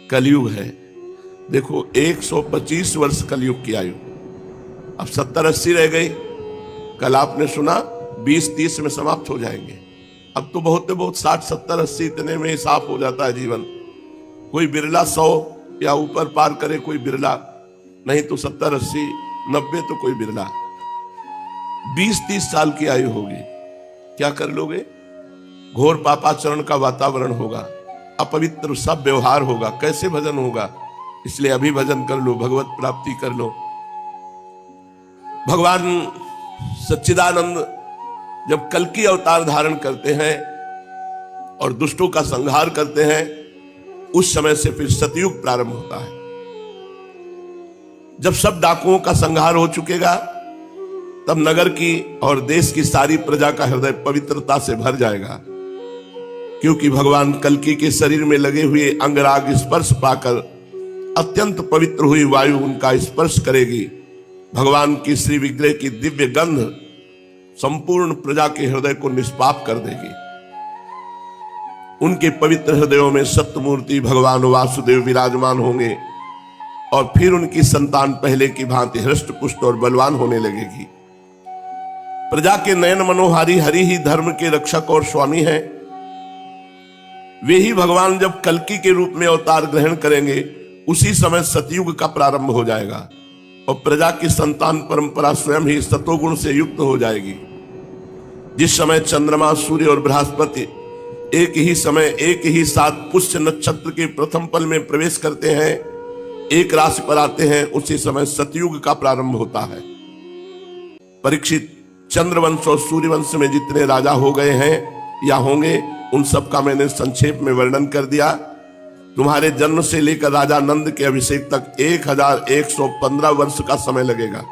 कलयुग है। देखो 125 वर्ष कलयुग की आयु, अब 70-80 रह गई। कल आपने सुना 20-30 में समाप्त हो जाएंगे। अब तो बहुत 60-70-80 इतने में ही साफ हो जाता है जीवन। कोई बिरला 100 या ऊपर पार करे, कोई बिरला, नहीं तो 70-80-90 तो कोई बिरला। 20-30 साल की आयु होगी, क्या कर लोगे? घोर पापाचरण का वातावरण होगा, अपवित्र सब व्यवहार होगा, कैसे भजन होगा? इसलिए अभी भजन कर लो, भगवत प्राप्ति कर लो। भगवान सच्चिदानंद जब कल्कि अवतार धारण करते हैं और दुष्टों का संहार करते हैं, उस समय से फिर सतयुग प्रारंभ होता है। जब सब डाकुओं का संहार हो चुकेगा, तब नगर की और देश की सारी प्रजा का हृदय पवित्रता से भर जाएगा, क्योंकि भगवान कल्कि के शरीर में लगे हुए अंगराग स्पर्श पाकर अत्यंत पवित्र हुई वायु उनका स्पर्श करेगी। भगवान की श्री विग्रह की दिव्य गंध संपूर्ण प्रजा के हृदय को निष्पाप कर देगी। उनके पवित्र हृदयों में सत्यमूर्ति भगवान वासुदेव विराजमान होंगे और फिर उनकी संतान पहले की भांति हृष्ट पुष्ट और बलवान होने लगेगी। प्रजा के नयन मनोहारी हरि ही धर्म के रक्षक और स्वामी हैं। वे ही भगवान जब कल्कि के रूप में अवतार ग्रहण करेंगे, उसी समय सतयुग का प्रारंभ हो जाएगा और प्रजा की संतान परंपरा स्वयं ही सतोगुण से युक्त हो जाएगी। जिस समय चंद्रमा, सूर्य और बृहस्पति एक ही समय एक ही साथ पुष्य नक्षत्र के प्रथम पल में प्रवेश करते हैं, एक राशि पर आते हैं, उसी समय सतयुग का प्रारंभ होता है। परीक्षित, चंद्रवंश और सूर्यवंश में जितने राजा हो गए हैं या होंगे, उन सब का मैंने संक्षेप में वर्णन कर दिया। तुम्हारे जन्म से लेकर राजा नंद के अभिषेक तक 1115 वर्ष का समय लगेगा।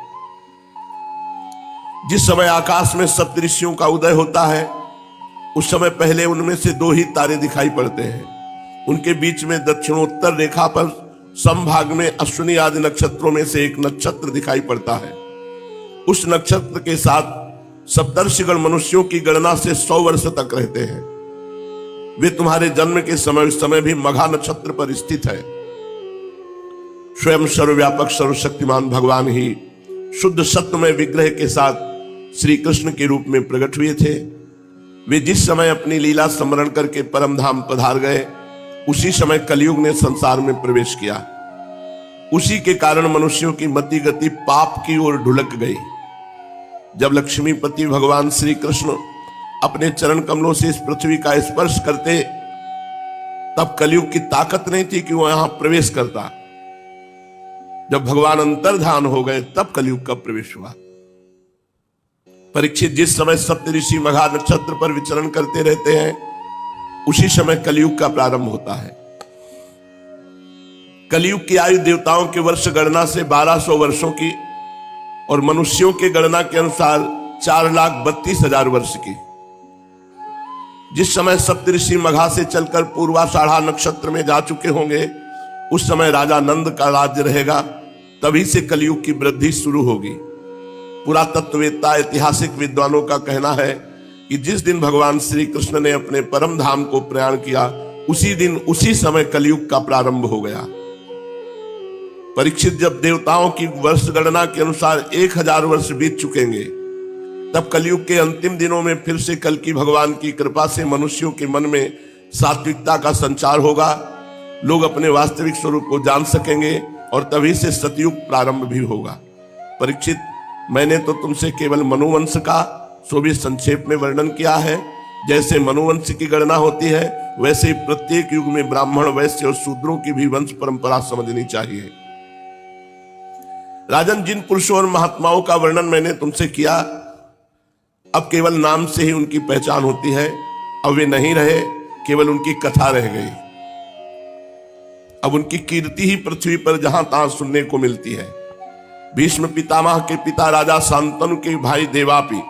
जिस समय आकाश में सप्तऋषियों का उदय होता है, उस समय पहले उनमें से 2 ही तारे दिखाई पड़ते हैं। उनके बीच में दक्षिणोत्तर रेखा पर समभाग में अश्विनी आदि नक्षत्रों में से एक नक्षत्र दिखाई पड़ता है। उस नक्षत्र के साथ सप्तर्षिगण मनुष्यों की गणना से 100 वर्ष तक रहते हैं। वे तुम्हारे जन्म के समय भी मघा नक्षत्र पर स्थित है। स्वयं सर्वव्यापक सर्वशक्तिमान भगवान ही शुद्ध सत्यमय विग्रह के साथ श्री कृष्ण के रूप में प्रकट हुए थे। वे जिस समय अपनी लीला स्मरण करके परम धाम पधार गए, उसी समय कलयुग ने संसार में प्रवेश किया। उसी के कारण मनुष्यों की मति गति पाप की ओर ढुलक गई। जब लक्ष्मीपति भगवान श्री कृष्ण अपने चरण कमलों से इस पृथ्वी का स्पर्श करते, तब कलयुग की ताकत नहीं थी कि वो यहां प्रवेश करता। जब भगवान अंतर्धान हो गए, तब कलयुग का प्रवेश हुआ। परीक्षित, जिस समय सप्तऋषि मघा नक्षत्र पर विचरण करते रहते हैं, उसी समय कलयुग का प्रारंभ होता है। कलयुग की आयु देवताओं के वर्ष गणना से 1200 वर्षों की और मनुष्यों के गणना के अनुसार 4,32,000 वर्ष की। जिस समय सप्तऋषि मघा से चलकर पूर्वाषाढ़ा नक्षत्र में जा चुके होंगे, उस समय राजा नंद का राज्य रहेगा। तभी से कलयुग की वृद्धि शुरू होगी। पुरातत्ववेत्ता ऐतिहासिक विद्वानों का कहना है कि जिस दिन भगवान श्री कृष्ण ने अपने परम धाम को प्रयाण किया, उसी दिन उसी समय कलयुग का प्रारंभ हो गया। परीक्षित, जब देवताओं की वर्ष गणना के अनुसार 1000 वर्ष बीत चुकेंगे, तब कलयुग के अंतिम दिनों में फिर से कल्कि भगवान की कृपा से मनुष्यों के मन में सात्विकता का संचार होगा। लोग अपने वास्तविक स्वरूप को जान सकेंगे और तभी से सतयुग प्रारंभ भी होगा। परीक्षित, मैंने तो तुमसे केवल मनुवंश का सो भी संक्षेप में वर्णन किया है। जैसे मनुवंश की गणना होती है, वैसे ही प्रत्येक युग में ब्राह्मण, वैश्य और शूद्रों की भी वंश परंपरा समझनी चाहिए। राजन, जिन पुरुषों और महात्माओं का वर्णन मैंने तुमसे किया, अब केवल नाम से ही उनकी पहचान होती है। अब वे नहीं रहे, केवल उनकी कथा रह गई। अब उनकी कीर्ति ही पृथ्वी पर जहां तहां सुनने को मिलती है। भीष्म पितामह के पिता राजा शांतनु के भाई देवापि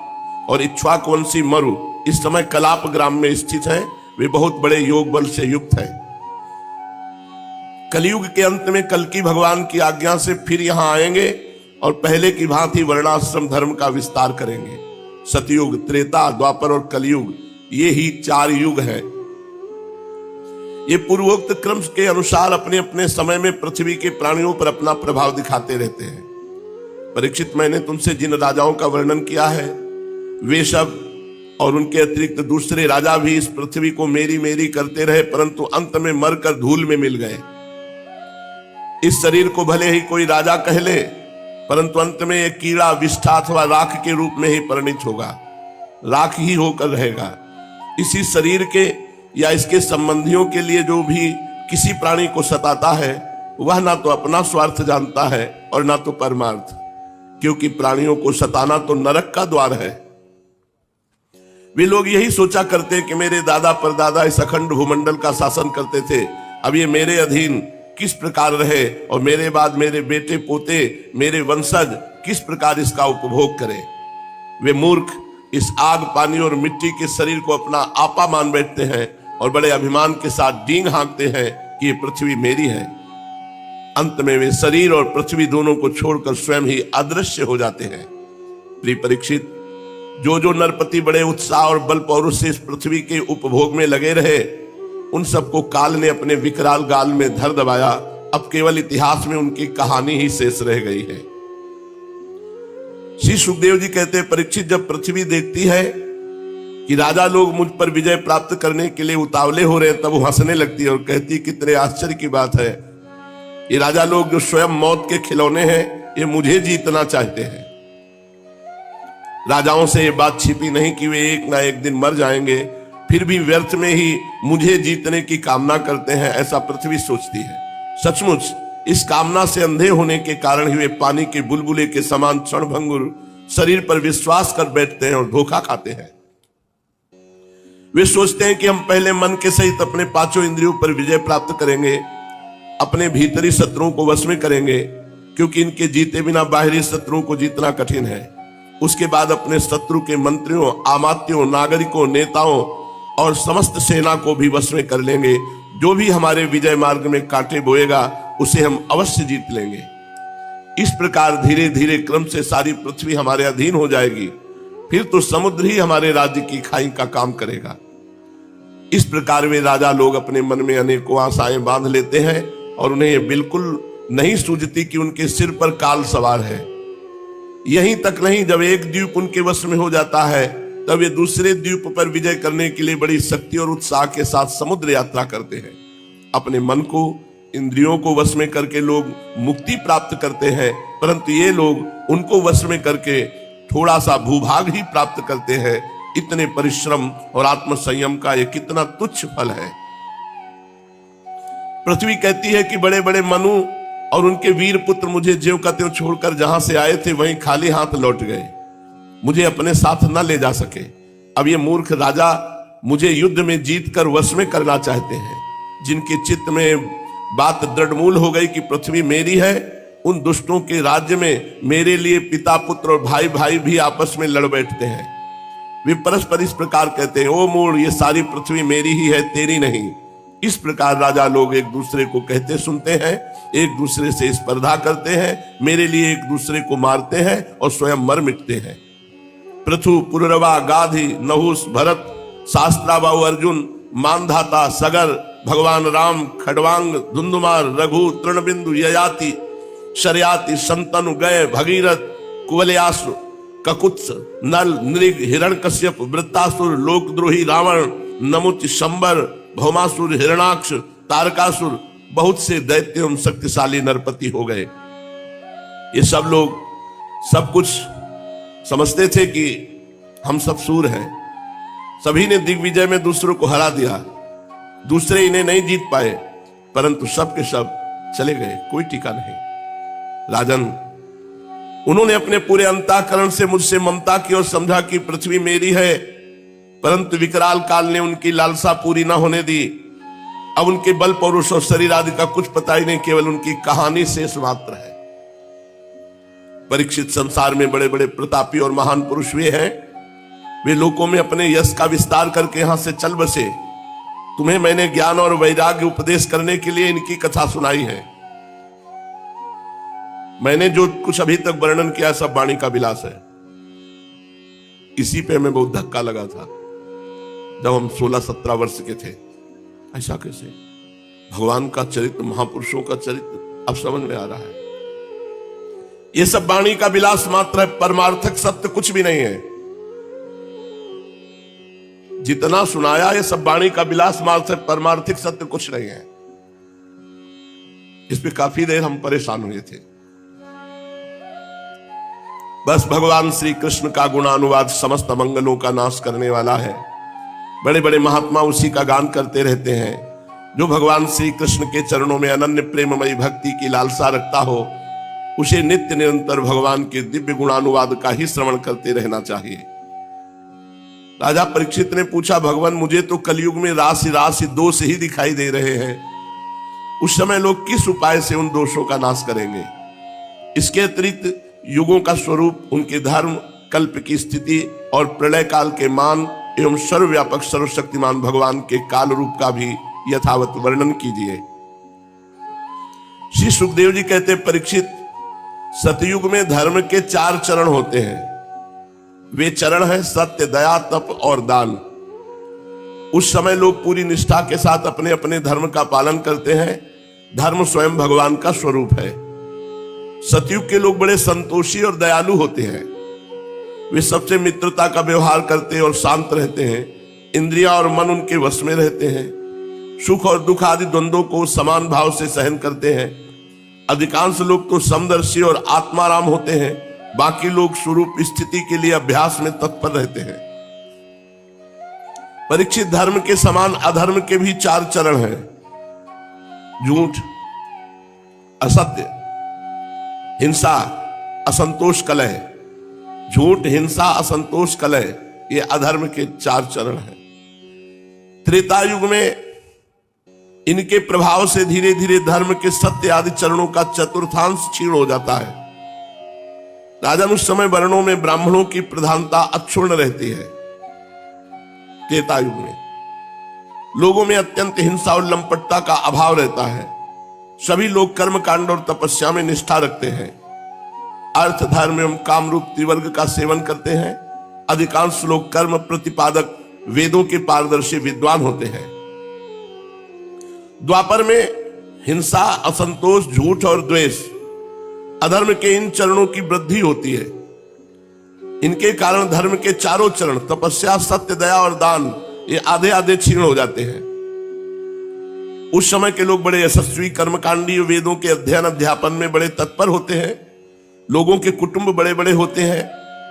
और इक्ष्वाकुवंशी मरु इस समय कलाप ग्राम में स्थित हैं। वे बहुत बड़े योग बल से युक्त हैं। कलयुग के अंत में कल्कि भगवान की आज्ञा से फिर यहां आएंगे और पहले की भांति वर्णाश्रम धर्म का विस्तार करेंगे। सतयुग, त्रेता, द्वापर और कलयुग, ये ही 4 युग हैं। ये पूर्वोक्त क्रम के अनुसार अपने अपने समय में पृथ्वी के प्राणियों पर अपना प्रभाव दिखाते रहते हैं। परीक्षित, मैंने तुमसे जिन राजाओं का वर्णन किया है वे सब और उनके अतिरिक्त दूसरे राजा भी इस पृथ्वी को मेरी मेरी करते रहे, परंतु अंत में मरकर धूल में मिल गए। इस शरीर को भले ही कोई राजा कह ले, परंतु अंत में एक कीड़ा, विष्ठा अथवा राख के रूप में ही परिणित होगा, राख ही होकर रहेगा। इसी शरीर के या इसके संबंधियों के लिए जो भी किसी प्राणी को सताता है वह ना तो अपना स्वार्थ जानता है और ना तो परमार्थ, क्योंकि प्राणियों को सताना तो नरक का द्वार है। वे लोग यही सोचा करते कि मेरे दादा परदादा इस अखंड भूमंडल का शासन करते थे, अब ये मेरे अधीन किस प्रकार रहे और मेरे बाद मेरे बेटे पोते, मेरे वंशज किस प्रकार इसका उपभोग करें। वे मूर्ख इस आग, पानी और मिट्टी के शरीर को अपना आपा मान बैठते हैं और बड़े अभिमान के साथ डींग हाँकते हैं कि ये पृथ्वी मेरी है। अंत में वे शरीर और पृथ्वी दोनों को छोड़कर स्वयं ही अदृश्य हो जाते हैं। प्रिय परीक्षित, जो नरपति बड़े उत्साह और बल पौरुष से इस पृथ्वी के उपभोग में लगे रहे, उन सबको काल ने अपने विकराल गाल में धर दबाया। अब केवल इतिहास में उनकी कहानी ही शेष रह गई है। श्री सुखदेव जी कहते हैं, परीक्षित, जब पृथ्वी देखती है कि राजा लोग मुझ पर विजय प्राप्त करने के लिए उतावले हो रहे हैं, तब वो हंसने लगती है और कहती, कितने आश्चर्य की बात है, ये राजा लोग जो स्वयं मौत के खिलौने हैं, ये मुझे जीतना चाहते हैं। राजाओं से ये बात छिपी नहीं कि वे एक ना एक दिन मर जाएंगे, फिर भी व्यर्थ में ही मुझे जीतने की कामना करते हैं, ऐसा पृथ्वी सोचती है। सचमुच इस कामना से अंधे होने के कारण ही वे पानी के बुलबुले के समान क्षणभंगुर शरीर पर विश्वास कर बैठते हैं और धोखा खाते हैं। वे सोचते हैं कि हम पहले मन के सहित अपने पांचों इंद्रियों पर विजय प्राप्त करेंगे, अपने भीतरी शत्रुओं को वश में करेंगे, क्योंकि इनके जीते बिना बाहरी शत्रुओं को जीतना कठिन है। उसके बाद अपने शत्रु के मंत्रियों, आमात्यों, नागरिकों, नेताओं और समस्त सेना को भी वश में कर लेंगे। जो भी हमारे विजय मार्ग में कांटे बोएगा उसे हम अवश्य जीत लेंगे। इस प्रकार धीरे धीरे क्रम से सारी पृथ्वी हमारे अधीन हो जाएगी, फिर तो समुद्र ही हमारे राज्य की खाई का काम करेगा। इस प्रकार वे राजा लोग अपने मन में अनेकों आशाएं बांध लेते हैं और उन्हें यह बिल्कुल नहीं सूझती कि उनके सिर पर काल सवार है। यहीं तक नहीं, जब एक द्वीप उनके वश में हो जाता है तब वे दूसरे द्वीप पर विजय करने के लिए बड़ी शक्ति और उत्साह के साथ समुद्र यात्रा करते हैं। अपने मन को, इंद्रियों को वश में करके लोग मुक्ति प्राप्त करते हैं, परंतु ये लोग उनको वश में करके थोड़ा सा भूभाग ही प्राप्त करते हैं। इतने परिश्रम और आत्म संयम का ये कितना तुच्छ फल है। पृथ्वी कहती है कि बड़े बड़े मनु और उनके वीर पुत्र मुझे ज्यों का त्यों छोड़कर जहां से आए थे वहीं खाली हाथ लौट गए, मुझे अपने साथ न ले जा सके। अब ये मूर्ख राजा मुझे युद्ध में जीत कर वश में करना चाहते हैं। जिनके चित्त में बात दृढ़मूल हो गई कि पृथ्वी मेरी है, उन दुष्टों के राज्य में मेरे लिए पिता पुत्र और भाई भाई भी आपस में लड़ बैठते हैं। वे परस्पर इस प्रकार कहते हैं, ओ मूढ़, ये सारी पृथ्वी मेरी ही है, तेरी नहीं। इस प्रकार राजा लोग एक दूसरे को कहते सुनते हैं, एक दूसरे से स्पर्धा करते हैं, मेरे लिए एक दूसरे को मारते हैं और स्वयं मर मिटते हैं। पृथु, पुररवा, गाधी, नहुस, भरत, शास्त्राबाहु अर्जुन, मानधाता, सगर, भगवान राम, खडवांग, धुंधुमार, रघु, तृणबिंदु, ययाति, शर्याति, शंतनु, गय, भगीरथ, कुवलयासु, ककुत्स, नल, नृग, हिरण्यकश्यप, वृत्तासुर, लोकद्रोही रावण, नमुच, शंबर, भौमासुर, हिरणाक्ष, तारकासुर, बहुत से दैत्य एवं शक्तिशाली नरपति हो गए। ये सब लोग सब कुछ समझते थे कि हम सब सूर हैं। सभी ने दिग्विजय में दूसरों को हरा दिया, दूसरे इन्हें नहीं जीत पाए, परंतु सब के सब चले गए, कोई टीका नहीं। राजन, उन्होंने अपने पूरे अंतःकरण से मुझसे ममता की और समझा कि पृथ्वी मेरी है, परंतु विकराल काल ने उनकी लालसा पूरी ना होने दी। अब उनके बल पौरुष और शरीर आदि का कुछ पता ही नहीं, केवल उनकी कहानी शेष मात्र है। परीक्षित, संसार में बड़े बड़े प्रतापी और महान पुरुष वे हैं, वे लोकों में अपने यश का विस्तार करके यहां से चल बसे। तुम्हें मैंने ज्ञान और वैराग्य उपदेश करने के लिए इनकी कथा सुनाई है। मैंने जो कुछ अभी तक वर्णन किया सब वाणी का विलास है। इसी पे हमें बहुत धक्का लगा था जब हम 16-17 वर्ष के थे। ऐसा कैसे? भगवान का चरित्र, महापुरुषों का चरित्र अब समझ में आ रहा है। ये सब वाणी का विलास मात्र है, परमार्थक सत्य कुछ भी नहीं है। जितना सुनाया ये सब वाणी का विलास मात्र है, परमार्थिक सत्य कुछ नहीं है। इस पे काफी देर हम परेशान हुए थे। बस भगवान श्री कृष्ण का गुणानुवाद समस्त मंगलों का नाश करने वाला है। बड़े बड़े महात्मा उसी का गान करते रहते हैं। जो भगवान श्री कृष्ण के चरणों में अनन्य प्रेममयी भक्ति की लालसा रखता हो, उसे नित्य निरंतर भगवान के दिव्य गुणानुवाद का ही श्रवण करते रहना चाहिए। राजा परीक्षित ने पूछा, भगवान मुझे तो कलयुग में राशि राशि दोष ही दिखाई दे रहे हैं, उस समय लोग किस उपाय से उन दोषों का नाश करेंगे? इसके अतिरिक्त युगों का स्वरूप, उनके धर्म, कल्प की स्थिति और प्रलय काल के मान एवं सर्वव्यापक सर्वशक्तिमान भगवान के काल रूप का भी यथावत वर्णन कीजिए। श्री सुखदेव जी कहते, परीक्षित, सतयुग में धर्म के 4 चरण होते हैं। वे चरण हैं सत्य, दया, तप और दान। उस समय लोग पूरी निष्ठा के साथ अपने अपने धर्म का पालन करते हैं। धर्म स्वयं भगवान का स्वरूप है। सतयुग के लोग बड़े संतोषी और दयालु होते हैं। वे सबसे मित्रता का व्यवहार करते और शांत रहते हैं। इंद्रियां और मन उनके वश में रहते हैं। सुख और दुख आदि द्वंद्वों को समान भाव से सहन करते हैं। अधिकांश लोग तो समदर्शी और आत्माराम होते हैं। बाकी लोग स्वरूप स्थिति के लिए अभ्यास में तत्पर रहते हैं। परीक्षित, धर्म के समान अधर्म के भी 4 चरण हैं। झूठ, असत्य, हिंसा, असंतोष, कलह। झूठ, हिंसा, असंतोष, कलह, ये अधर्म के 4 चरण हैं। त्रेता युग में इनके प्रभाव से धीरे धीरे धर्म के सत्य आदि चरणों का चतुर्थांश क्षीण हो जाता है। राजन, उस समय वर्णों में ब्राह्मणों की प्रधानता अक्षुण्ण रहती है। त्रेता युग में लोगों में अत्यंत हिंसा और लंपटता का अभाव रहता है। सभी लोग कर्म कांड और तपस्या में निष्ठा रखते हैं। अर्थ, धर्म एवं कामरूप त्रिवर्ग का सेवन करते हैं। अधिकांश लोग कर्म प्रतिपादक, वेदों के पारदर्शी विद्वान होते हैं। द्वापर में हिंसा, असंतोष, झूठ और द्वेष, अधर्म के इन चरणों की वृद्धि होती है। इनके कारण धर्म के 4 चरण, तपस्या, सत्य, दया और दान, ये आधे आधे क्षीण हो जाते हैं। उस समय के लोग बड़े यशस्वी, कर्मकांडी, वेदों के अध्ययन अध्यापन में बड़े तत्पर होते हैं। लोगों के कुटुंब बड़े बड़े होते हैं।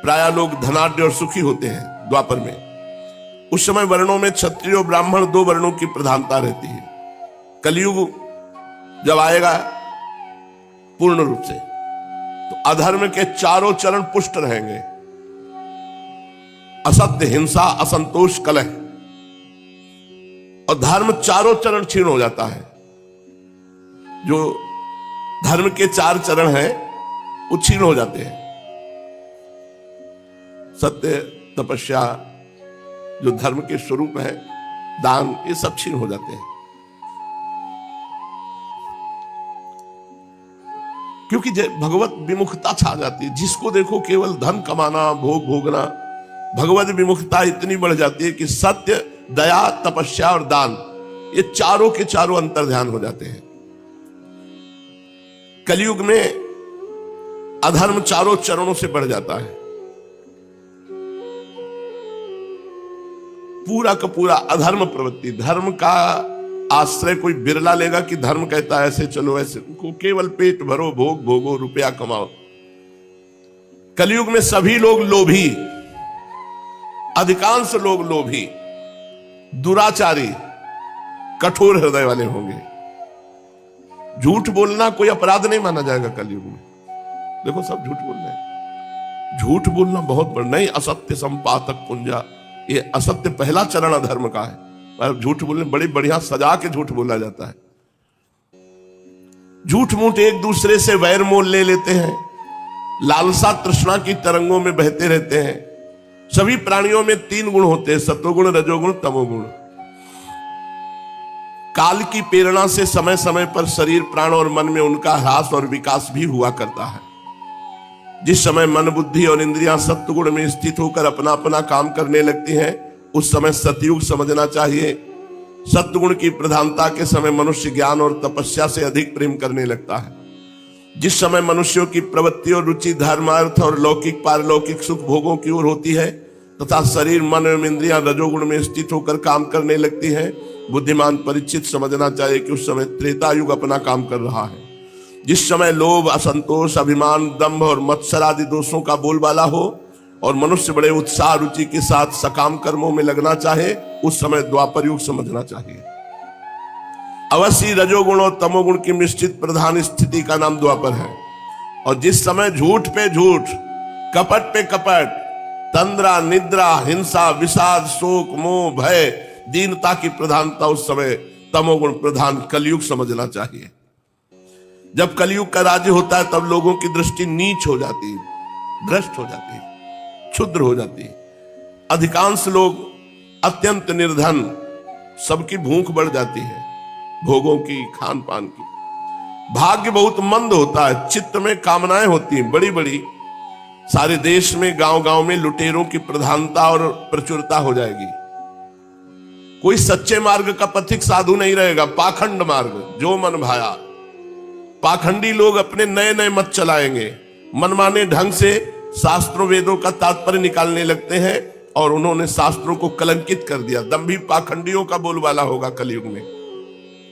प्रायः लोग धनाढ्य और सुखी होते हैं। द्वापर में उस समय वर्णों में क्षत्रिय और ब्राह्मण 2 वर्णों की प्रधानता रहती है। कलयुग जब आएगा पूर्ण रूप से, तो अधर्म के 4 चरण पुष्ट रहेंगे। असत्य, हिंसा, असंतोष, कलह, और धर्म 4 चरण क्षीण हो जाता है। जो धर्म के 4 चरण हैं वो क्षीण हो जाते हैं। सत्य, तपस्या, जो धर्म के स्वरूप है, दान, ये सब क्षीण हो जाते हैं। क्योंकि भगवत विमुखता छा जाती है। जिसको देखो केवल धन कमाना, भोग भोगना। भगवत विमुखता इतनी बढ़ जाती है कि सत्य, दया, तपस्या और दान, ये 4 के 4 अंतर्ध्यान हो जाते हैं। कलयुग में अधर्म 4 चरणों से बढ़ जाता है। पूरा का पूरा अधर्म प्रवृत्ति। धर्म का आश्रय कोई बिरला लेगा कि धर्म कहता है ऐसे चलो ऐसे, को केवल पेट भरो, भोग भोगो, रुपया कमाओ। कलयुग में सभी लोग लोभी, अधिकांश लोग लोभी, दुराचारी, कठोर हृदय वाले होंगे। झूठ बोलना कोई अपराध नहीं माना जाएगा कलयुग में। देखो सब झूठ बोल रहे हैं। झूठ बोलना बहुत बड़ा नहीं। असत्य संपातक पुंजा, ये असत्य पहला चरण अधर्म का है। झूठ बोलने बड़ी बढ़िया सजा के झूठ बोला जाता है। झूठ मूठ एक दूसरे से वैर मोल ले लेते हैं। लालसा तृष्णा की तरंगों में बहते रहते हैं। सभी प्राणियों में 3 गुण होते हैं, सत्वगुण, रजोगुण, तमोगुण। काल की प्रेरणा से समय समय पर शरीर, प्राण और मन में उनका ह्रास और विकास भी हुआ करता है। जिस समय मन, बुद्धि और इंद्रियां सत्वगुण में स्थित होकर अपना अपना काम करने लगती हैं, उस समय सतयुग समझना चाहिए। सत्वगुण की प्रधानता के समय मनुष्य ज्ञान और तपस्या से अधिक प्रेम करने लगता है। जिस समय मनुष्यों की प्रवृत्ति और रुचि धर्म, अर्थ और लौकिक पारलौकिक सुख भोगों की ओर होती है तथा शरीर मन एवं इंद्रियां रजोगुण में स्थित होकर काम करने लगती हैं, बुद्धिमान परीक्षित समझना चाहिए कि उस समय त्रेता युग अपना काम कर रहा है। जिस समय लोभ, असंतोष, अभिमान, दंभ और मत्सर आदि दोषों का बोलबाला हो और मनुष्य बड़े उत्साह रुचि के साथ सकाम कर्मों में लगना चाहे, उस समय द्वापर युग समझना चाहिए। अवश्य रजोगुण और तमोगुण की मिश्रित प्रधान स्थिति का नाम द्वापर है। और जिस समय झूठ पे झूठ, कपट पे कपट, तंद्रा, निद्रा, हिंसा, विषाद, शोक, मोह, भय, दीनता की प्रधानता, उस समय तमोगुण प्रधान कलयुग समझना चाहिए। जब कलयुग का राज्य होता है तब लोगों की दृष्टि नीच हो जाती है, भ्रष्ट हो जाती है, क्षुद्र हो जाती है। अधिकांश लोग अत्यंत निर्धन, सबकी भूख बढ़ जाती है, भोगों की, खान पान की। भाग्य बहुत मंद होता है, चित्त में कामनाएं होती हैं बड़ी बड़ी। सारे देश में गांव गांव में लुटेरों की प्रधानता और प्रचुरता हो जाएगी। कोई सच्चे मार्ग का पथिक साधु नहीं रहेगा, पाखंड मार्ग, जो मन भाया। पाखंडी लोग अपने नए नए मत चलाएंगे, मनमाने ढंग से शास्त्रों वेदों का तात्पर्य निकालने लगते हैं और उन्होंने शास्त्रों को कलंकित कर दिया। दंभी पाखंडियों का बोलबाला होगा कलयुग में।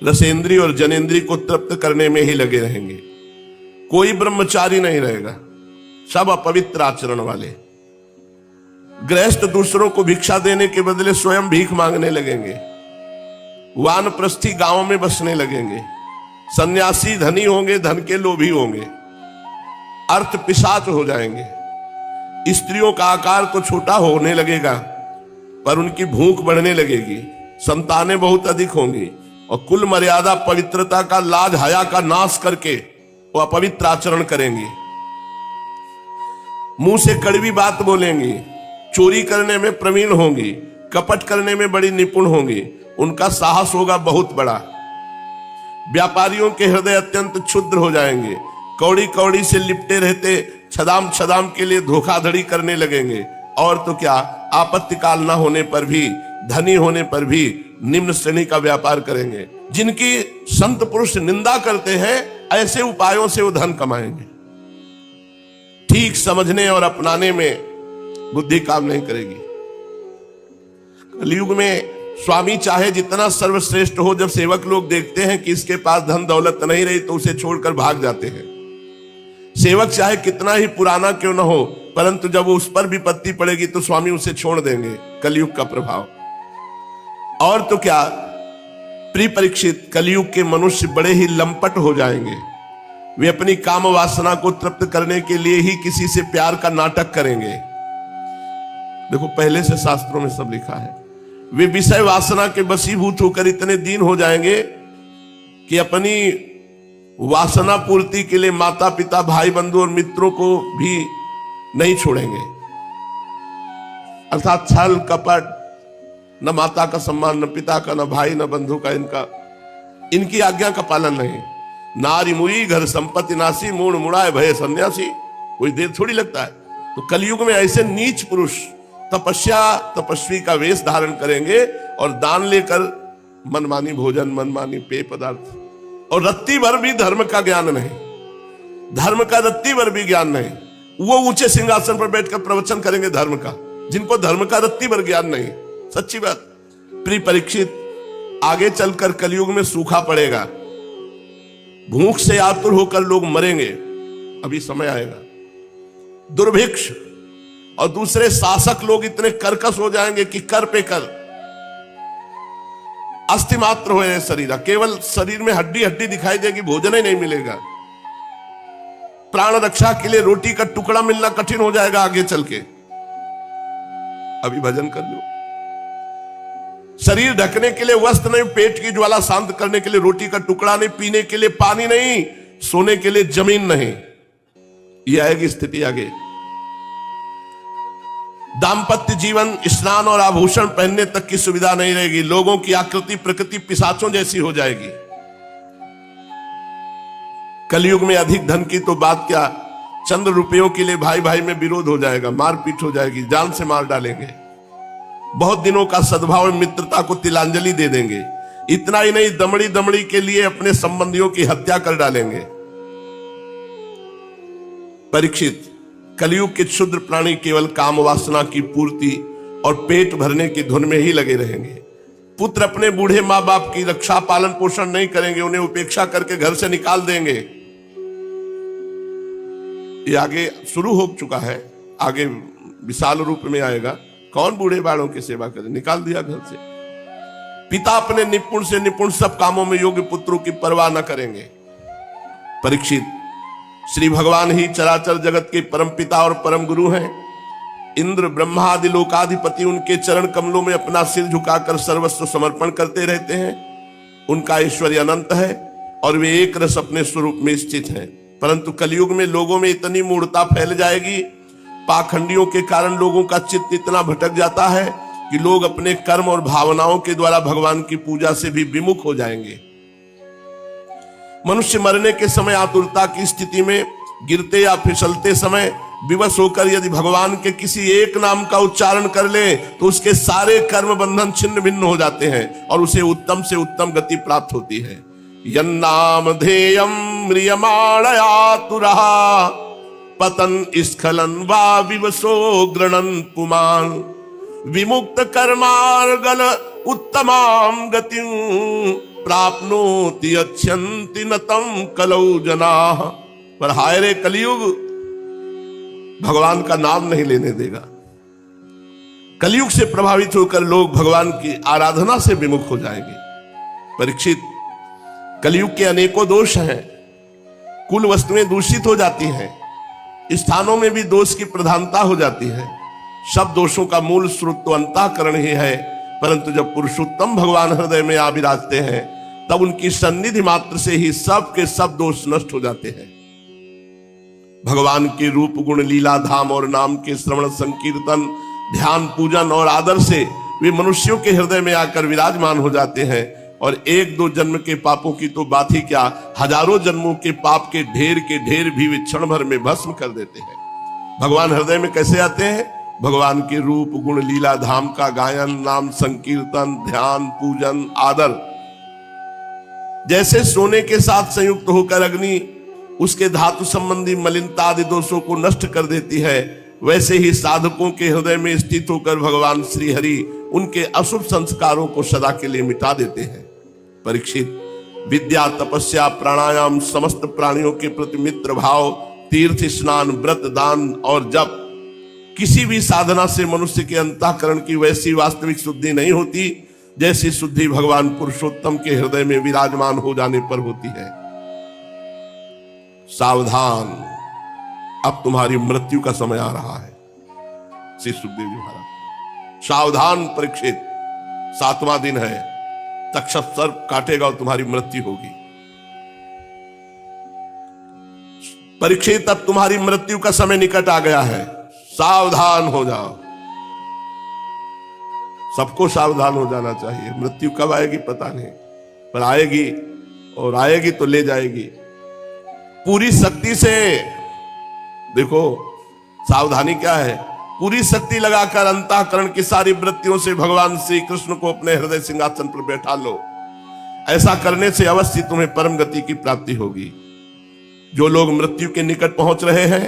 रसेंद्री और जनेंद्री को तृप्त करने में ही लगे रहेंगे। कोई ब्रह्मचारी नहीं रहेगा, सब अपवित्र आचरण वाले। गृहस्थ दूसरों को भिक्षा देने के बदले स्वयं भीख मांगने लगेंगे। वानप्रस्थी गांवों में बसने लगेंगे। सन्यासी धनी होंगे, धन के लोभी होंगे। अर्थ पिशाच हो जाएंगे। स्त्रियों का आकार तो छोटा होने लगेगा पर उनकी भूख बढ़ने लगेगी। संतानें बहुत अधिक होंगी और कुल मर्यादा, पवित्रता का, लाज हया का नाश करके वो अपवित्र आचरण करेंगी। मुंह से कड़वी बात बोलेंगी, चोरी करने में प्रवीण होंगी, कपट करने में बड़ी निपुण होंगी। उनका साहस होगा बहुत बड़ा। व्यापारियों के हृदय अत्यंत क्षुद्र हो जाएंगे। कौड़ी कौड़ी से लिपटे रहते छदाम छदाम के लिए धोखाधड़ी करने लगेंगे। और तो क्या, आपत्ति काल न होने पर भी, धनी होने पर भी निम्न श्रेणी का व्यापार करेंगे। जिनकी संत पुरुष निंदा करते हैं, ऐसे उपायों से वो धन कमाएंगे। ठीक समझने और अपनाने में बुद्धि काम नहीं करेगी। कलयुग में स्वामी चाहे जितना सर्वश्रेष्ठ हो, जब सेवक लोग देखते हैं कि इसके पास धन दौलत नहीं रही तो उसे छोड़कर भाग जाते हैं। सेवक चाहे कितना ही पुराना क्यों न हो, परंतु जब उस पर विपत्ति पड़ेगी तो स्वामी उसे छोड़ देंगे। कलयुग का प्रभाव। और तो क्या, प्रिय परीक्षित, कलयुग के मनुष्य बड़े ही लंपट हो जाएंगे। वे अपनी काम वासना को तृप्त करने के लिए ही किसी से प्यार का नाटक करेंगे। देखो, पहले से शास्त्रों में सब लिखा है। वे विषय वासना के वशीभूत होकर इतने दीन हो जाएंगे कि अपनी वासना पूर्ति के लिए माता पिता, भाई बंधु और मित्रों को भी नहीं छोड़ेंगे। अर्थात छल कपट, न माता का सम्मान, न पिता का, न भाई, न बंधु का, इनकी आज्ञा का पालन नहीं। नारी मुई घर संपत्ति नासी, मूड मुड़ाए भय सन्यासी। कोई देर थोड़ी लगता है। तो कलयुग में ऐसे नीच पुरुष तपस्वी का वेश धारण करेंगे और दान लेकर मनमानी भोजन, मनमानी पेय पदार्थ, और रत्ती भर भी धर्म का ज्ञान नहीं। धर्म का रत्ती भर भी ज्ञान नहीं। वो ऊंचे सिंहासन पर बैठकर प्रवचन करेंगे धर्म का, जिनको धर्म का रत्ती भर ज्ञान नहीं। सच्ची बात। प्रिय परीक्षित, आगे चलकर कलयुग में सूखा पड़ेगा। भूख से आतुर होकर लोग मरेंगे। अभी समय आएगा। दुर्भिक्ष और दूसरे शासक लोग इतने कर्कश हो जाएंगे कि कर पे कर, अस्थि मात्र हो शरीर, केवल शरीर में हड्डी हड्डी दिखाई देगी, भोजन ही नहीं मिलेगा। प्राण रक्षा के लिए रोटी का टुकड़ा मिलना कठिन हो जाएगा आगे चल के। अभी भजन कर लो। शरीर ढकने के लिए वस्त्र नहीं, पेट की ज्वाला शांत करने के लिए रोटी का टुकड़ा नहीं, पीने के लिए पानी नहीं, सोने के लिए जमीन नहीं। यह आएगी स्थिति आगे। दाम्पत्य जीवन, स्नान और आभूषण पहनने तक की सुविधा नहीं रहेगी। लोगों की आकृति प्रकृति पिशाचों जैसी हो जाएगी। कलयुग में अधिक धन की तो बात क्या, चंद रुपयों के लिए भाई भाई में विरोध हो जाएगा, मारपीट हो जाएगी, जान से मार डालेंगे। बहुत दिनों का सद्भाव और मित्रता को तिलांजलि दे देंगे। इतना ही नहीं, दमड़ी दमड़ी के लिए अपने संबंधियों की हत्या कर डालेंगे। परीक्षित, कलयुग के क्षुद्र प्राणी केवल काम वासना की पूर्ति और पेट भरने की धुन में ही लगे रहेंगे। पुत्र अपने बूढ़े माँ बाप की रक्षा पालन पोषण नहीं करेंगे, उन्हें उपेक्षा करके घर से निकाल देंगे। ये आगे शुरू हो चुका है, आगे विशाल रूप में आएगा। कौन बूढ़े बालों की सेवा करे, निकाल दिया घर से। पिता अपने निपुण से निपुण सब कामों में योग्य पुत्रों की परवाह न करेंगे। परीक्षित, श्री भगवान ही चराचर जगत के परम पिता और परम गुरु हैं। इंद्र ब्रह्मा आदि लोकाधिपति उनके चरण कमलों में अपना सिर झुकाकर सर्वस्व समर्पण करते रहते हैं। उनका ऐश्वर्य अनंत है और वे एक रस अपने स्वरूप में स्थित हैं। परंतु कलयुग में लोगों में इतनी मूढ़ता फैल जाएगी, पाखंडियों के कारण लोगों का चित्त इतना भटक जाता है कि लोग अपने कर्म और भावनाओं के द्वारा भगवान की पूजा से भी विमुख हो जाएंगे। मनुष्य मरने के समय आतुरता की स्थिति में, गिरते या फिसलते समय विवश होकर यदि भगवान के किसी एक नाम का उच्चारण कर ले तो उसके सारे कर्म बंधन छिन्न भिन्न हो जाते हैं और उसे उत्तम से उत्तम गति प्राप्त होती है। यन्नाम धेयम म्रियमाणयातुरः पतन स्खलन वा विवशो गृणन् पुमान् विमुक्त कर्मार्गल उत्तमां गतिं प्राप्नोति अच्छन्ति नतं कलौ जनाः। पर हाय रे कलयुग, भगवान का नाम नहीं लेने देगा। कलयुग से प्रभावित होकर लोग भगवान की आराधना से विमुख हो जाएंगे। परीक्षित, कलयुग के अनेकों दोष हैं। कुल वस्तुएं दूषित हो जाती हैं, स्थानों में भी दोष की प्रधानता हो जाती है। सब दोषों का मूल स्रोत तो अंतःकरण ही है, परंतु जब पुरुषोत्तम भगवान हृदय में आ विराजते हैं तब उनकी सन्निधि मात्र से ही सब के सब दोष नष्ट हो जाते हैं। भगवान के रूप गुण लीला धाम और नाम के श्रवण संकीर्तन ध्यान पूजन और आदर से वे मनुष्यों के हृदय में आकर विराजमान हो जाते हैं और एक दो जन्म के पापों की तो बात ही क्या, हजारों जन्मों के पाप के ढेर भी वे क्षण भर में भस्म कर देते हैं। भगवान हृदय में कैसे आते हैं? भगवान के रूप गुण लीला धाम का गायन, नाम संकीर्तन, ध्यान पूजन आदर। जैसे सोने के साथ संयुक्त होकर अग्नि उसके धातु संबंधी मलिनता आदि दोषों को नष्ट कर देती है, वैसे ही साधकों के हृदय में स्थित होकर भगवान श्री हरि उनके अशुभ संस्कारों को सदा के लिए मिटा देते हैं। परीक्षित, विद्या तपस्या प्राणायाम समस्त प्राणियों के प्रति मित्र भाव, तीर्थ स्नान व्रत दान और जप, किसी भी साधना से मनुष्य के अंतःकरण की वैसी वास्तविक शुद्धि नहीं होती जैसी शुद्धि भगवान पुरुषोत्तम के हृदय में विराजमान हो जाने पर होती है। सावधान, अब तुम्हारी मृत्यु का समय आ रहा है। श्री सुखदेव जी महाराज, सावधान परीक्षित, 7वां दिन है, तक्षक सर्प काटेगा और तुम्हारी मृत्यु होगी। परीक्षित, अब तुम्हारी मृत्यु का समय निकट आ गया है, सावधान हो जाओ। सबको सावधान हो जाना चाहिए। मृत्यु कब आएगी पता नहीं, पर आएगी और आएगी तो ले जाएगी। पूरी शक्ति से देखो, सावधानी क्या है? पूरी शक्ति लगाकर अंतःकरण की सारी वृत्तियों से भगवान श्री कृष्ण को अपने हृदय सिंहासन पर बैठा लो। ऐसा करने से अवश्य तुम्हें परम गति की प्राप्ति होगी। जो लोग मृत्यु के निकट पहुंच रहे हैं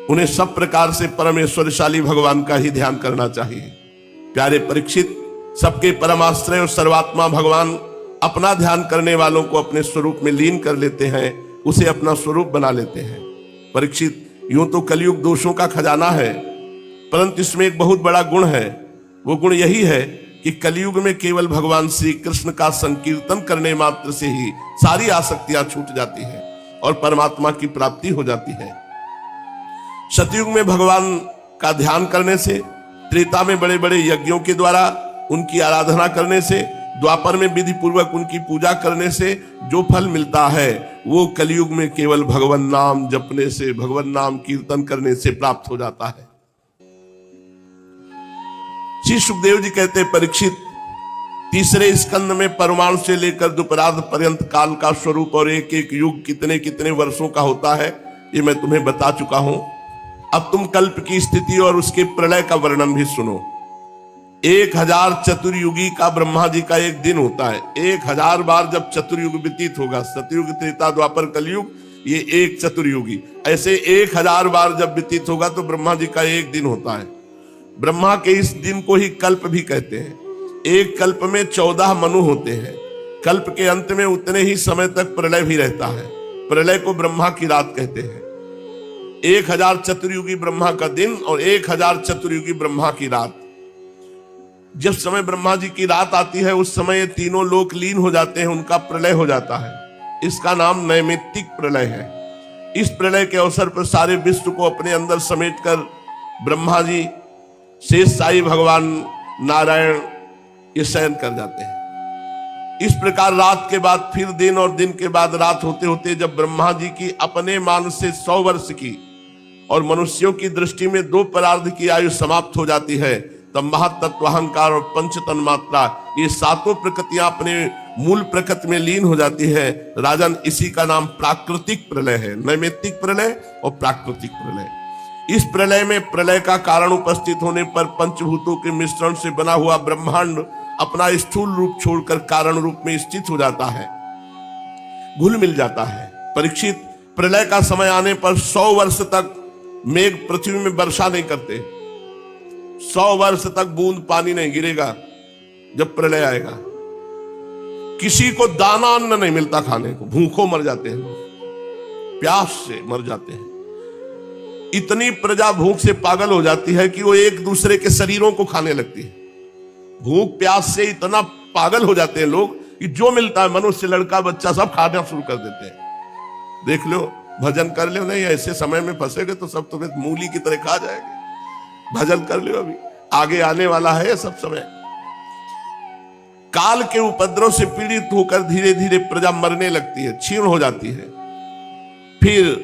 उन्हें सब प्रकार से परमेश्वरशाली भगवान का ही ध्यान करना चाहिए। प्यारे परीक्षित, सबके परमाश्रय और सर्वात्मा भगवान अपना ध्यान करने वालों को अपने स्वरूप में लीन कर लेते हैं, उसे अपना स्वरूप बना लेते हैं। परीक्षित, यूं तो कलयुग दोषों का खजाना है, परंतु इसमें एक बहुत बड़ा गुण है। वो गुण यही है कि कलयुग में केवल भगवान श्री कृष्ण का संकीर्तन करने मात्र से ही सारी आसक्तियां छूट जाती हैं और परमात्मा की प्राप्ति हो जाती है। सतयुग में भगवान का ध्यान करने से, त्रेता में बड़े बड़े यज्ञों के द्वारा उनकी आराधना करने से, द्वापर में विधि पूर्वक उनकी पूजा करने से जो फल मिलता है वो कलयुग में केवल भगवान नाम जपने से, भगवान नाम कीर्तन करने से प्राप्त हो जाता है। श्री सुखदेव जी कहते हैं, परीक्षित, तीसरे स्कंद में परमाणु से लेकर दुपराध पर्यंत काल का स्वरूप और एक एक युग कितने कितने वर्षों का होता है ये मैं तुम्हें बता चुका हूं। अब तुम कल्प की स्थिति और उसके प्रलय का वर्णन भी सुनो। 1000 चतुर्युगी का ब्रह्मा जी का एक दिन होता है। 1000 बार जब चतुर्युग व्यतीत होगा, सतयुग त्रेता द्वापर कलयुग, ये एक चतुर्युगी, ऐसे 1000 बार जब व्यतीत होगा तो ब्रह्मा जी का एक दिन होता है। ब्रह्मा के इस दिन को ही कल्प भी कहते हैं। एक कल्प में 14 मनु होते हैं। कल्प के अंत में उतने ही समय तक प्रलय भी रहता है। प्रलय को ब्रह्मा की रात कहते हैं। 1000 चतुर्युगी ब्रह्मा का दिन और 1000 चतुर्युगी ब्रह्मा की रात। जब समय ब्रह्मा जी की रात आती है उस समय ये तीनों लोक लीन हो जाते हैं, उनका प्रलय हो जाता है। इसका नाम नैमित्तिक प्रलय है। इस प्रलय के अवसर पर सारे विश्व को अपने अंदर समेटकर ब्रह्मा जी, शेष शाही भगवान नारायण ये शयन कर जाते हैं। इस प्रकार रात के बाद फिर दिन और दिन के बाद रात होते होते जब ब्रह्मा जी की अपने मान से 100 वर्ष की और मनुष्यों की दृष्टि में 2 परार्ध की आयु समाप्त हो जाती है, तब महातत्व, अहंकार और पंच तन्मात्रा ये 7 प्रकृतियां अपने मूल प्रकृति में लीन हो जाती है। राजन, इसी का नाम प्राकृतिक प्रलय है। नैमित्तिक प्रलय और प्राकृतिक प्रलय। इस प्रलय में प्रलय का कारण उपस्थित होने पर पंचभूतों के मिश्रण से बना हुआ ब्रह्मांड अपना स्थूल रूप छोड़कर कारण रूप में स्थित हो जाता है, घुल मिल जाता है। परीक्षित, प्रलय का समय आने पर 100 वर्ष तक मेघ पृथ्वी में वर्षा नहीं करते। 100 वर्ष तक बूंद पानी नहीं गिरेगा। जब प्रलय आएगा किसी को दाना अन्न नहीं मिलता खाने को, भूखों मर जाते हैं लोग, प्यास से मर जाते हैं। इतनी प्रजा भूख से पागल हो जाती है कि वो एक दूसरे के शरीरों को खाने लगती है। भूख प्यास से इतना पागल हो जाते हैं लोग कि जो मिलता है, मनुष्य, लड़का, बच्चा, सब खाना शुरू कर देते हैं। देख लो, भजन कर लो, नहीं ऐसे समय में फंसेगे तो सब तुम्हें मूली की तरह खा जाएंगे। भजन कर लो, अभी आगे आने वाला है सब समय। काल के उपद्रव से पीड़ित होकर धीरे धीरे प्रजा मरने लगती है, क्षीण हो जाती है। फिर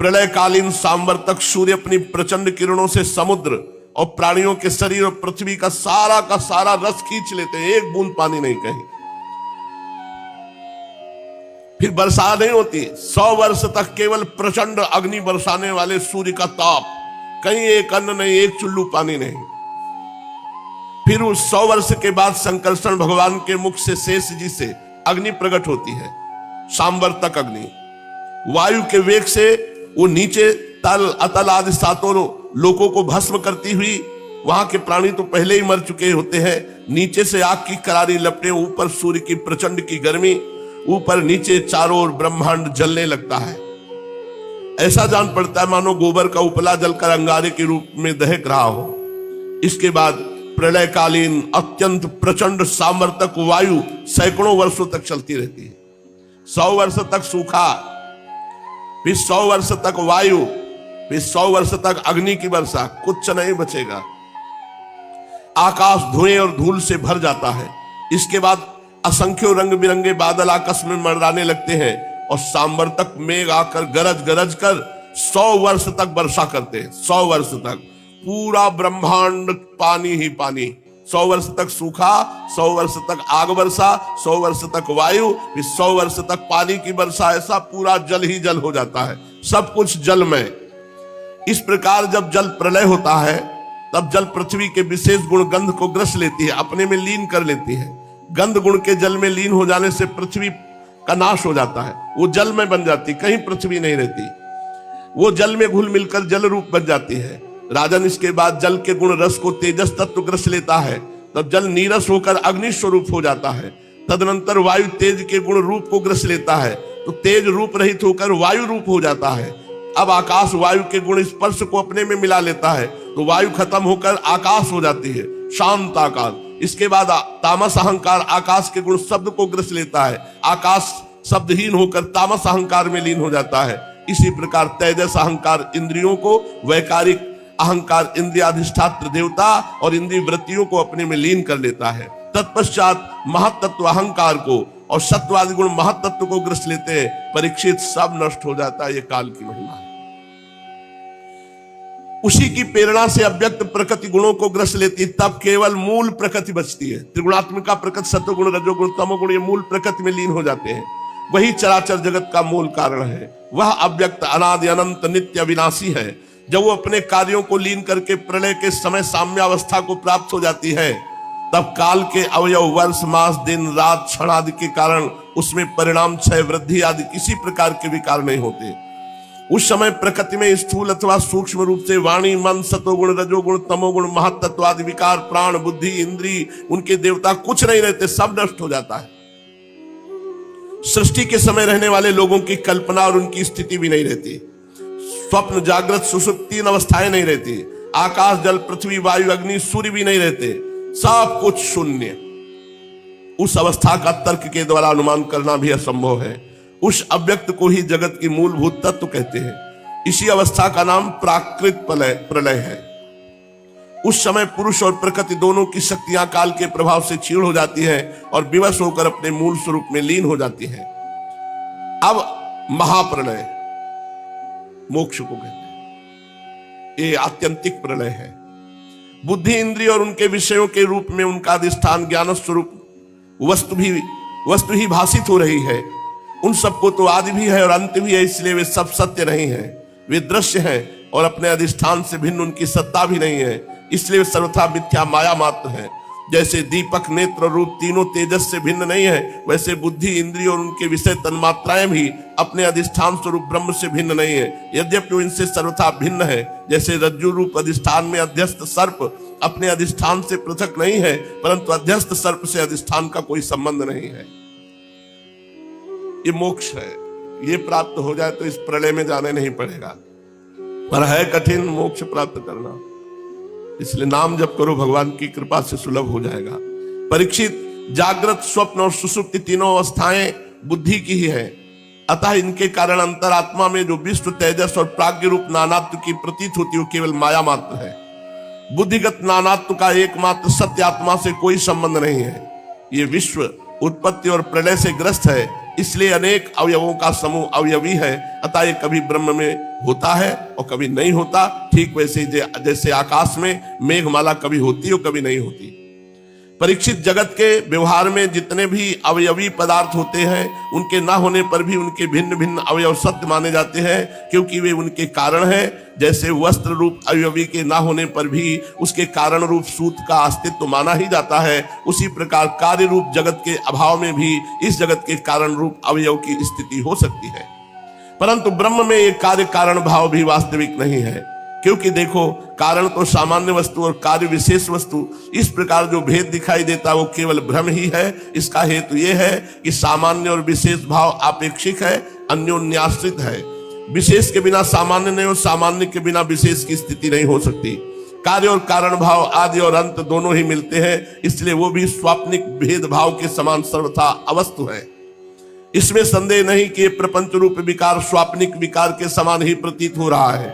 प्रलयकालीन सांबर तक सूर्य अपनी प्रचंड किरणों से समुद्र और प्राणियों के शरीर और पृथ्वी का सारा रस खींच लेते हैं, एक बूंद पानी नहीं कहीं। फिर वर्षा नहीं होती। 100 वर्ष तक केवल प्रचंड अग्नि बरसाने वाले सूर्य का ताप, कहीं एक अन्न नहीं, एक चुल्लू पानी नहीं। फिर उस 100 वर्ष के बाद संकर्षण भगवान के मुख से, शेष जी से अग्नि प्रकट होती है, सांबर तक अग्नि। वायु के वेग से वो नीचे तल, अतल आदि 7 लोकों को भस्म करती हुई, वहां के प्राणी तो पहले ही मर चुके होते हैं, नीचे से आग की करारी लपटें, ऊपर सूर्य की प्रचंड की गर्मी, ऊपर नीचे चारों ओर ब्रह्मांड जलने लगता है। ऐसा जान पड़ता है मानो गोबर का उपला जलकर अंगारे के रूप में दहक रहा हो। इसके बाद प्रलयकालीन अत्यंत प्रचंड सामर्थक वायु सैकड़ों वर्षों तक चलती रहती है। 100 वर्ष तक सूखा, फिर 100 वर्ष तक वायु, फिर 100 वर्ष तक अग्नि की वर्षा, कुछ नहीं बचेगा। आकाश धुएं और धूल से भर जाता है। इसके बाद असंख्यों रंग बिरंगे बादल आकाश में मंडराने लगते हैं और सांबर तक मेघ आकर गरज गरज कर 100 वर्ष तक वर्षा करते हैं। 100 वर्ष तक पूरा ब्रह्मांड पानी ही पानी। 100 वर्ष तक सूखा, 100 वर्ष तक आग वर्षा, 100 वर्ष तक वायु, फिर 100 वर्ष तक पानी की वर्षा। ऐसा पूरा जल ही जल हो जाता है, सब कुछ जल में। इस प्रकार जब जल प्रलय होता है तब जल पृथ्वी के विशेष गुण गंध को ग्रस लेती है, अपने में लीन कर लेती है। गंध गुण के जल में लीन हो जाने से पृथ्वी का नाश हो जाता है, वो जल में बन जाती, कहीं पृथ्वी नहीं रहती, वो जल में घुल मिलकर जल रूप बन जाती है। राजन, इसके बाद जल के गुण रस को तेजस तत्व ग्रस लेता है, तब जल नीरस होकर अग्नि स्वरूप हो जाता है। तदनंतर वायु तेज के गुण रूप को ग्रस लेता है, तो तेज रूप रहित होकर वायु रूप हो जाता है। अब आकाश वायु के गुण स्पर्श को अपने में मिला लेता है, तो वायु खत्म होकर आकाश हो जाती है, शांत आकाश। इसके बाद तामस अहंकार आकाश के गुण शब्द को ग्रस लेता है, आकाश शब्दहीन होकर तामस अहंकार में लीन हो जाता है। इसी प्रकार तेजस अहंकार इंद्रियों को, वैकारिक अहंकार इंद्रियाधिष्ठात्र देवता और इंद्रिय वृत्तियों को अपने में लीन कर लेता है। तत्पश्चात महत्त्व अहंकार को और सत्वादि गुण महत्त्व को ग्रस लेते हैं। परीक्षित, सब नष्ट हो जाता है, ये काल की महिमा है। उसी की प्रेरणा से अव्यक्त प्रकृति गुणों को ग्रस लेती, तब केवल मूल प्रकृति बचती है। त्रिगुणात्मिका प्रकृति, सत्वगुण, रजोगुण, तमोगुण, ये मूल प्रकृति में लीन हो जाते हैं। वही चराचर जगत का मूल कारण है। वह अव्यक्त, अनादि, अनंत, नित्य, विनाशी है। जब वो अपने कार्यों को लीन करके प्रलय के समय साम्य अवस्था को प्राप्त हो जाती है, तब काल के अवयव वर्ष मास दिन रात क्षण आदि के कारण उसमें परिणाम क्षय वृद्धि आदि किसी प्रकार के विकार नहीं होते। उस समय प्रकृति में स्थूल अथवा सूक्ष्म रूप से वाणी मन सतोगुण रजोगुण तमोगुण महत्त्व आदि विकार प्राण बुद्धि इंद्री उनके देवता कुछ नहीं रहते, सब नष्ट हो जाता है। सृष्टि के समय रहने वाले लोगों की कल्पना और उनकी स्थिति भी नहीं रहती। स्वप्न जागृत सुषुप्ति 3 अवस्थाएं नहीं रहती। आकाश जल पृथ्वी वायु अग्नि सूर्य भी नहीं रहते, सब कुछ शून्य। उस अवस्था का तर्क के द्वारा अनुमान करना भी असंभव है। उस अव्यक्त को ही जगत की मूलभूत तत्व कहते हैं। इसी अवस्था का नाम प्राकृत प्रलय है। उस समय पुरुष और प्रकृति दोनों की शक्तियां काल के प्रभाव से क्षीण हो जाती हैं और विवश होकर अपने मूल स्वरूप में लीन हो जाती हैं। अब महाप्रलय मोक्ष को कहते हैं। ये आत्यंतिक प्रलय है। बुद्धि इंद्रिय और उनके विषयों के रूप में उनका अधिष्ठान ज्ञान स्वरूप वस्तु ही भाषित हो रही है। उन सबको तो आदि भी है और अंत भी है, इसलिए वे सब सत्य नहीं है। वे दृश्य हैं और अपने अधिष्ठान से भिन्न उनकी सत्ता भी नहीं है, इसलिए वे सर्वथा मिथ्या माया मात्र है। जैसे दीपक नेत्र रूप तीनों तेजस से भिन्न नहीं है, वैसे बुद्धि इंद्रिय और उनके विषय तन्मात्राएं भी अपने अधिष्ठान स्वरूप ब्रह्म से भिन्न नहीं है, यद्यपि वो इनसे सर्वथा भिन्न है। जैसे रज्जु रूप अधिष्ठान में अध्यस्त सर्प अपने अधिष्ठान से पृथक नहीं है, परंतु अध्यस्त सर्प से अधिष्ठान का कोई संबंध नहीं है। ये मोक्ष है। ये प्राप्त हो जाए तो इस प्रलय में जाने नहीं पड़ेगा, पर है कठिन मोक्ष प्राप्त करना। इसलिए नाम जप करो, भगवान की कृपा से सुलभ हो जाएगा। परीक्षित, जागृत स्वप्न और सुषुप्ति तीनों अवस्थाएं बुद्धि की ही है, अतः इनके कारण अंतरात्मा में जो विश्व तेजस और प्राज्ञ रूप नानात्व की प्रतीत होती है वो केवल माया मात्र है। बुद्धिगत नानात्व का एकमात्र सत्य आत्मा से कोई संबंध नहीं है। ये विश्व उत्पत्ति और प्रलय से ग्रस्त है, इसलिए अनेक अवयवों का समूह अवयवी है। अतः ये कभी ब्रह्म में होता है और कभी नहीं होता। ठीक वैसे जैसे आकाश में मेघमाला कभी होती और कभी नहीं होती। परीक्षित, जगत के व्यवहार में जितने भी अवयवी पदार्थ होते हैं उनके ना होने पर भी उनके भिन्न भिन्न अवयव सत्य माने जाते हैं, क्योंकि वे उनके कारण हैं। जैसे वस्त्र रूप अवयवी के ना होने पर भी उसके कारण रूप सूत का अस्तित्व माना ही जाता है, उसी प्रकार कार्य रूप जगत के अभाव में भी इस जगत के कारण रूप अवयव की स्थिति हो सकती है। परंतु ब्रह्म में एक कार्य कारण भाव भी वास्तविक नहीं है, क्योंकि देखो, कारण तो सामान्य वस्तु और कार्य विशेष वस्तु, इस प्रकार जो भेद दिखाई देता है वो केवल भ्रम ही है। इसका हेतु ये है कि सामान्य और विशेष भाव आपेक्षिक है, अन्योन्याश्रित है। विशेष के बिना सामान्य नहीं और सामान्य के बिना विशेष की स्थिति नहीं हो सकती। कार्य और कारण भाव आदि और अंत दोनों ही मिलते हैं, इसलिए वो भी स्वाप्निक भेद भाव के समान सर्वथा अवस्तु है। इसमें संदेह नहीं कि प्रपंच रूप विकार स्वाप्निक विकार के समान ही प्रतीत हो रहा है,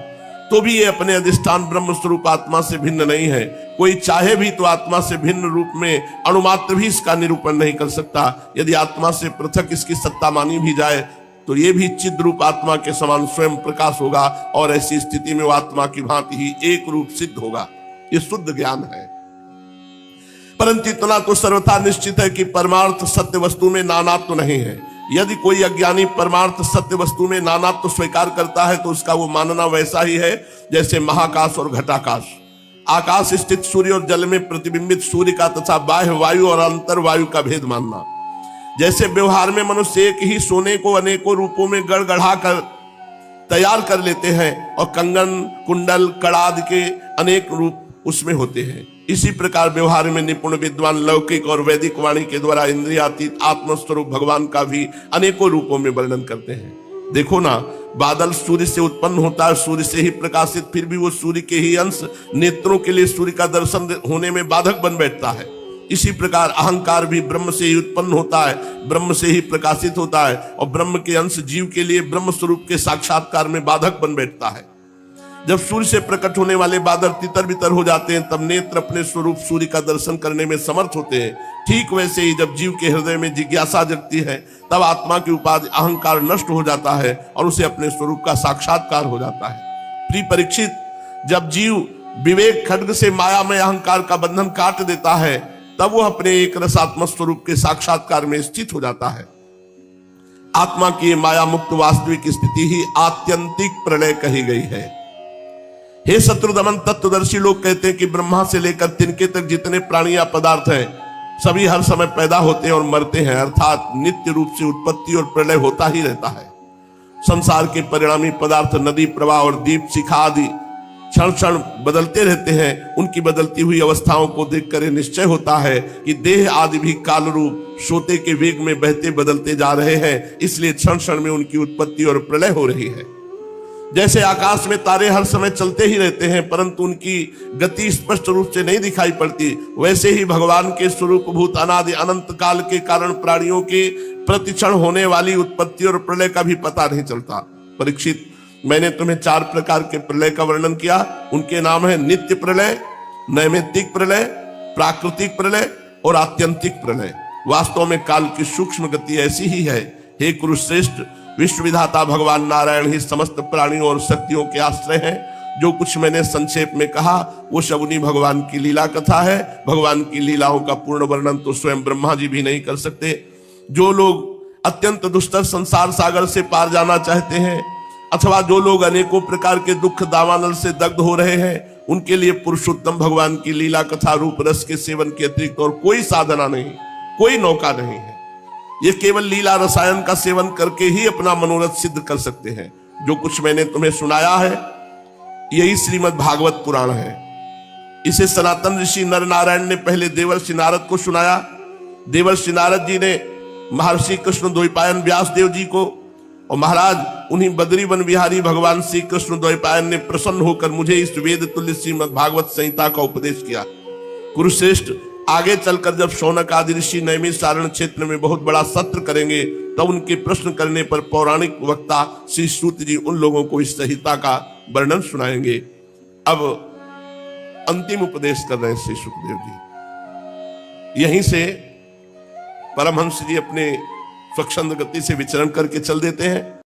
तो भी ये अपने अधिष्ठान ब्रह्म स्वरूप आत्मा से भिन्न नहीं है। कोई चाहे भी तो आत्मा से भिन्न रूप में अणुमात्र भी इसका निरूपण नहीं कर सकता। यदि आत्मा से पृथक इसकी सत्ता मानी भी जाए तो ये भी चिद रूप आत्मा के समान स्वयं प्रकाश होगा और ऐसी स्थिति में वो आत्मा की भांति ही एक रूप सिद्ध होगा। ये शुद्ध ज्ञान है। परंतु इतना तो सर्वथा निश्चित है कि परमार्थ सत्य वस्तु में नानात्व नहीं है। यदि कोई अज्ञानी परमार्थ सत्य वस्तु में नानात्व स्वीकार करता है तो उसका वो मानना वैसा ही है जैसे महाकाश और घटाकाश। आकाश स्थित सूर्य और जल में प्रतिबिंबित सूर्य का तथा बाह्य वायु और अंतर वायु का भेद मानना। जैसे व्यवहार में मनुष्य एक ही सोने को अनेकों रूपों में गढ़ा कर तैयार कर लेते हैं और कंगन कुंडल कड़ा आदि के अनेक रूप उसमें होते हैं, इसी प्रकार व्यवहार में निपुण विद्वान लौकिक और वैदिक वाणी के द्वारा इंद्रियातीत आत्मस्वरूप भगवान का भी अनेकों रूपों में वर्णन करते हैं। देखो ना, बादल सूर्य से उत्पन्न होता है, सूर्य से ही प्रकाशित, फिर भी वो सूर्य के ही अंश नेत्रों के लिए सूर्य का दर्शन होने में बाधक बन बैठता है। इसी प्रकार अहंकार भी ब्रह्म से ही उत्पन्न होता है, ब्रह्म से ही प्रकाशित होता है और ब्रह्म के अंश जीव के लिए ब्रह्म स्वरूप के साक्षात्कार में बाधक बन बैठता है। जब सूर्य से प्रकट होने वाले बादल तितर बितर हो जाते हैं तब नेत्र अपने स्वरूप सूर्य का दर्शन करने में समर्थ होते हैं। ठीक वैसे ही जब जीव के हृदय में जिज्ञासा जगती है तब आत्मा की उपाधि अहंकार नष्ट हो जाता है और उसे अपने स्वरूप का साक्षात्कार हो जाता है। प्रिय परीक्षित, जब जीव विवेक खड्ग से माया में अहंकार का बंधन काट देता है तब वह अपने एक रसात्मक स्वरूप के साक्षात्कार में स्थित हो जाता है। आत्मा की माया मुक्त वास्तविक स्थिति ही आत्यंतिक प्रलय कही गई है। हे शत्रुदमन, तत्वदर्शी लोग कहते हैं कि ब्रह्मा से लेकर तिनके तक जितने प्राणी या पदार्थ हैं सभी हर समय पैदा होते हैं और मरते हैं, अर्थात नित्य रूप से उत्पत्ति और प्रलय होता ही रहता है। संसार के परिणामी पदार्थ नदी प्रवाह और दीप शिखा आदि क्षण क्षण बदलते रहते हैं। उनकी बदलती हुई अवस्थाओं को देखकर यह निश्चय होता है कि देह आदि भी काल रूप सोते के वेग में बहते बदलते जा रहे हैं, इसलिए क्षण क्षण में उनकी उत्पत्ति और प्रलय हो रही है। जैसे आकाश में तारे हर समय चलते ही रहते हैं परंतु उनकी गति स्पष्ट रूप से नहीं दिखाई पड़ती, वैसे ही भगवान के स्वरूप भूत अनादि अनंत काल के कारण प्राणियों के प्रतिक्षण होने वाली उत्पत्ति और प्रलय का भी पता नहीं चलता। परीक्षित, मैंने तुम्हें 4 प्रकार के प्रलय का वर्णन किया। उनके नाम है नित्य प्रलय, नैमित्तिक प्रलय, प्राकृतिक प्रलय और आत्यंतिक प्रलय। वास्तव में काल की सूक्ष्म गति ऐसी ही है। हे कुरुश्रेष्ठ, विश्व विधाता भगवान नारायण ही समस्त प्राणियों और शक्तियों के आश्रय हैं। जो कुछ मैंने संक्षेप में कहा वो सब उन्हीं भगवान की लीला कथा है। भगवान की लीलाओं का पूर्ण वर्णन तो स्वयं ब्रह्मा जी भी नहीं कर सकते। जो लोग अत्यंत दुष्टर संसार सागर से पार जाना चाहते हैं अथवा जो लोग अनेकों प्रकार के दुख दावानल से दग्ध हो रहे हैं, उनके लिए पुरुषोत्तम भगवान की लीला कथा रूप रस के सेवन के अतिरिक्त और कोई साधना नहीं, कोई नौका नहीं है। ये केवल लीला रसायन का सेवन करके ही अपना मनोरथ सिद्ध कर सकते हैं। जो कुछ मैंने तुम्हें सुनाया है यही श्रीमद् भागवत पुराण है। इसे सनातन ऋषि नर नारायण ने पहले देवर्षि नारद को सुनाया। देवर्षि नारद जी ने महर्षि कृष्ण द्वैपायन व्यासदेव जी को, और महाराज उन्हीं बद्री वन विहारी भगवान श्री कृष्ण द्वैपायन ने प्रसन्न होकर मुझे इस वेद तुल्य श्रीमद् भागवत संहिता का उपदेश किया। कुरुश्रेष्ठ, आगे चलकर जब शौनक आदि ऋषि नैमिषारण्य क्षेत्र में बहुत बड़ा सत्र करेंगे तब उनके प्रश्न करने पर पौराणिक वक्ता श्री सूत जी उन लोगों को इस संहिता का वर्णन सुनाएंगे। अब अंतिम उपदेश कर रहे हैं श्री सुखदेव जी। यहीं से परमहंस जी अपने स्वच्छंद गति से विचरण करके चल देते हैं।